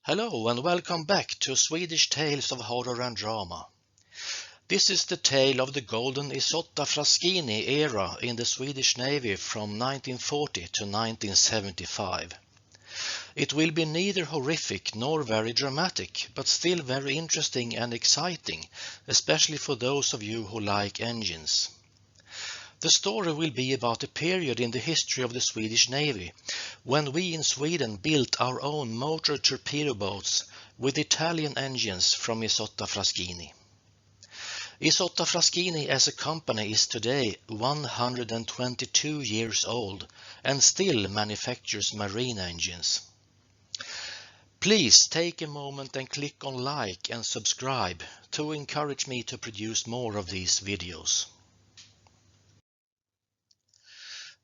Hello and welcome back to Swedish Tales of Horror and Drama. This is the tale of the golden Isotta Fraschini era in the Swedish Navy from 1940 to 1975. It will be neither horrific nor very dramatic, but still very interesting and exciting, especially for those of you who like engines. The story will be about a period in the history of the Swedish Navy when we in Sweden built our own motor torpedo boats with Italian engines from Isotta Fraschini. Isotta Fraschini as a company is today 122 years old and still manufactures marine engines. Please take a moment and click on like and subscribe to encourage me to produce more of these videos.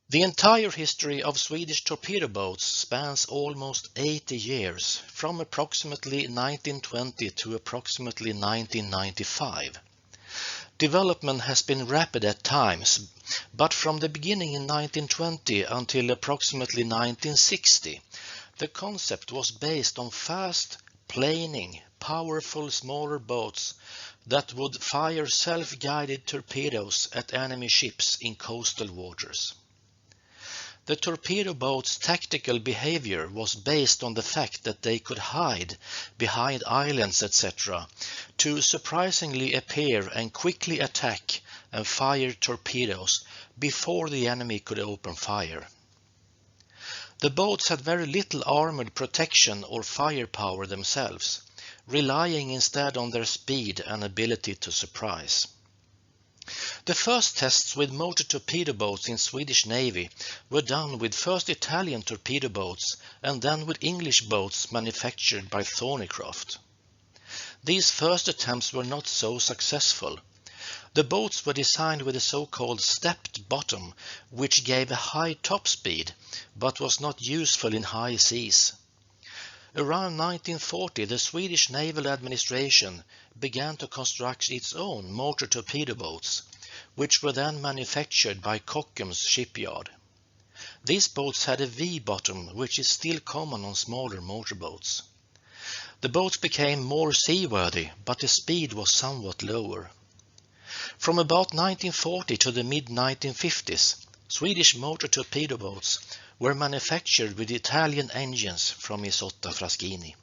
The entire history of Swedish torpedo boats spans almost 80 years, from approximately 1920 to approximately 1995. Development has been rapid at times, but from the beginning in 1920 until approximately 1960, the concept was based on fast, planing, powerful smaller boats that would fire self-guided torpedoes at enemy ships in coastal waters. The torpedo boat's tactical behavior was based on the fact that they could hide behind islands, etc., to surprisingly appear and quickly attack and fire torpedoes before the enemy could open fire. The boats had very little armored protection or firepower themselves, relying instead on their speed and ability to surprise. The first tests with motor torpedo boats in Swedish Navy were done with first Italian torpedo boats and then with English boats manufactured by Thornycroft. These first attempts were not so successful. The boats were designed with a so-called stepped bottom, which gave a high top speed, but was not useful in high seas. Around 1940, the Swedish Naval Administration began to construct its own motor torpedo boats, which were then manufactured by Kockum's shipyard. These boats had a V-bottom, which is still common on smaller motorboats. The boats became more seaworthy, but the speed was somewhat lower. From about 1940 to the mid-1950s, Swedish motor torpedo boats were manufactured with Italian engines from Isotta Fraschini.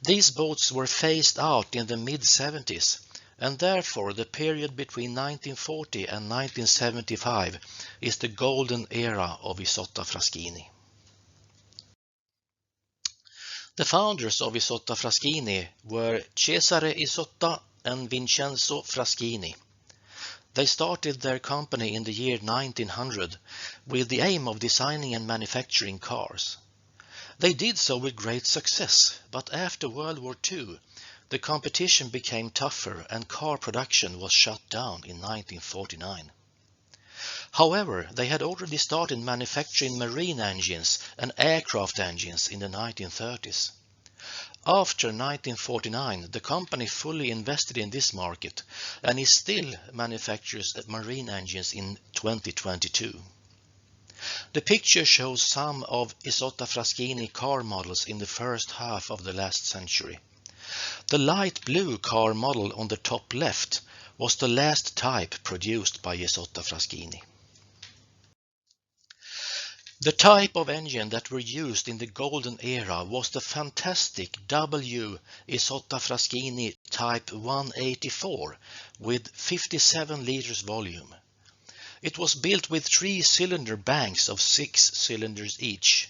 These boats were phased out in the mid-70s, and therefore the period between 1940 and 1975 is the golden era of Isotta Fraschini. The founders of Isotta Fraschini were Cesare Isotta and Vincenzo Fraschini. They started their company in the year 1900 with the aim of designing and manufacturing cars. They did so with great success, but after World War II, the competition became tougher and car production was shut down in 1949. However, they had already started manufacturing marine engines and aircraft engines in the 1930s. After 1949, the company fully invested in this market and it still manufactures marine engines in 2022. The picture shows some of Isotta Fraschini car models in the first half of the last century. The light blue car model on the top left was the last type produced by Isotta Fraschini. The type of engine that were used in the golden era was the fantastic W Isotta Fraschini Type 184 with 57 liters volume. It was built with 3-cylinder banks of 6 cylinders each.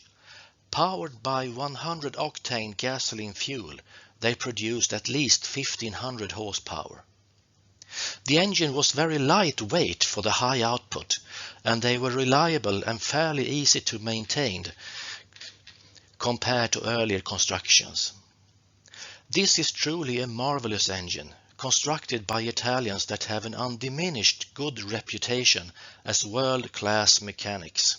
Powered by 100 octane gasoline fuel, they produced at least 1500 horsepower. The engine was very lightweight for the high output, and they were reliable and fairly easy to maintain compared to earlier constructions. This is truly a marvelous engine, constructed by Italians that have an undiminished good reputation as world-class mechanics.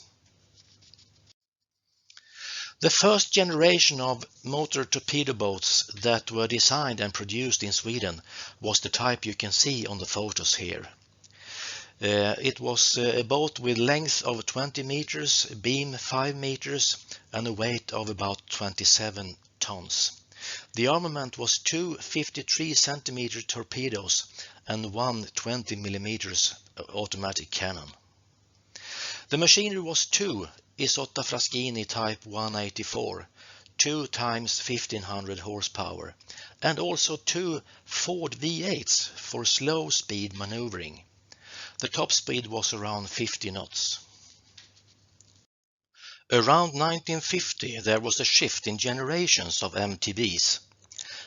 The first generation of motor torpedo boats that were designed and produced in Sweden was the type you can see on the photos here. It was a boat with length of 20 meters, beam 5 meters and a weight of about 27 tons. The armament was two 53 cm torpedoes and one 20 mm automatic cannon. The machinery was two Isotta Fraschini Type 184, 2 times 1500 horsepower, and also two Ford V8s for slow speed maneuvering. The top speed was around 50 knots. Around 1950 there was a shift in generations of MTBs.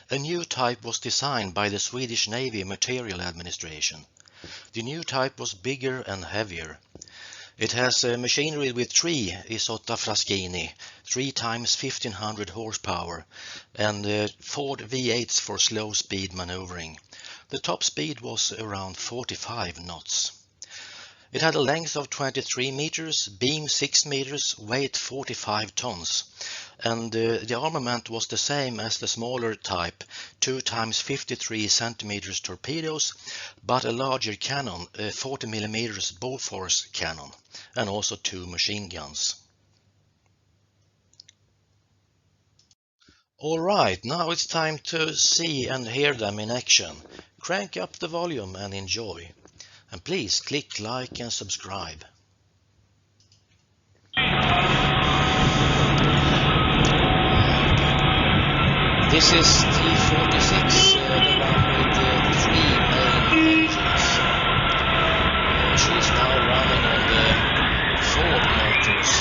A new type was designed by the Swedish Navy Material Administration. The new type was bigger and heavier. It has machinery with three Isotta Fraschini, 3 times 1500 horsepower, and Ford V8s for slow speed maneuvering. The top speed was around 45 knots. It had a length of 23 meters, beam 6 meters, weight 45 tons, and the armament was the same as the smaller type, 2 times 53 centimeters torpedoes, but a larger cannon, 40 millimeters Bofors cannon, and also 2 machine guns. Alright, now it's time to see and hear them in action. Crank up the volume and enjoy. And please click like and subscribe. This is T-46, the one with the 3 main engines. She's now running on the Ford motors,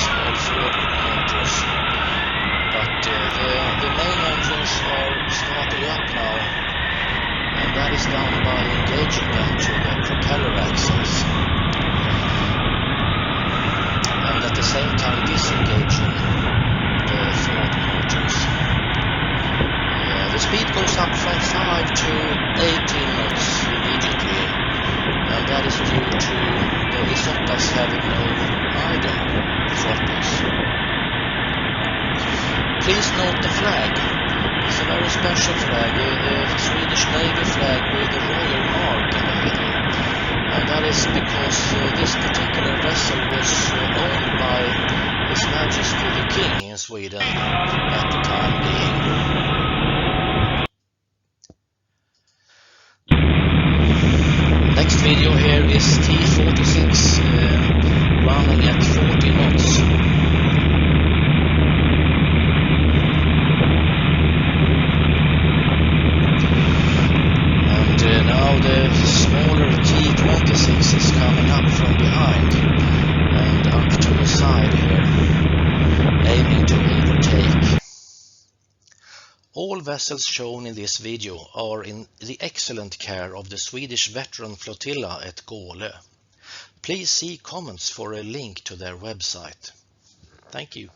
small Ford motors. But the main engines are starting up now. And that is done by engaging them to the propeller axles and at the same time disengaging the Ford motors. The speed goes up from 5 to 18 knots immediately, and that is due to the Isottas having no idle throttles. Please note the flag. It's a very special flag, a Swedish Navy flag with a royal mark in the middle. And that is because this particular vessel was owned by His Majesty the King in Sweden at the time being. Next video here is T-46 running at 40 knots. Now the smaller T-26 is coming up from behind and up to the side here, aiming to overtake. All vessels shown in this video are in the excellent care of the Swedish veteran flotilla at Gålö. Please see comments for a link to their website. Thank you.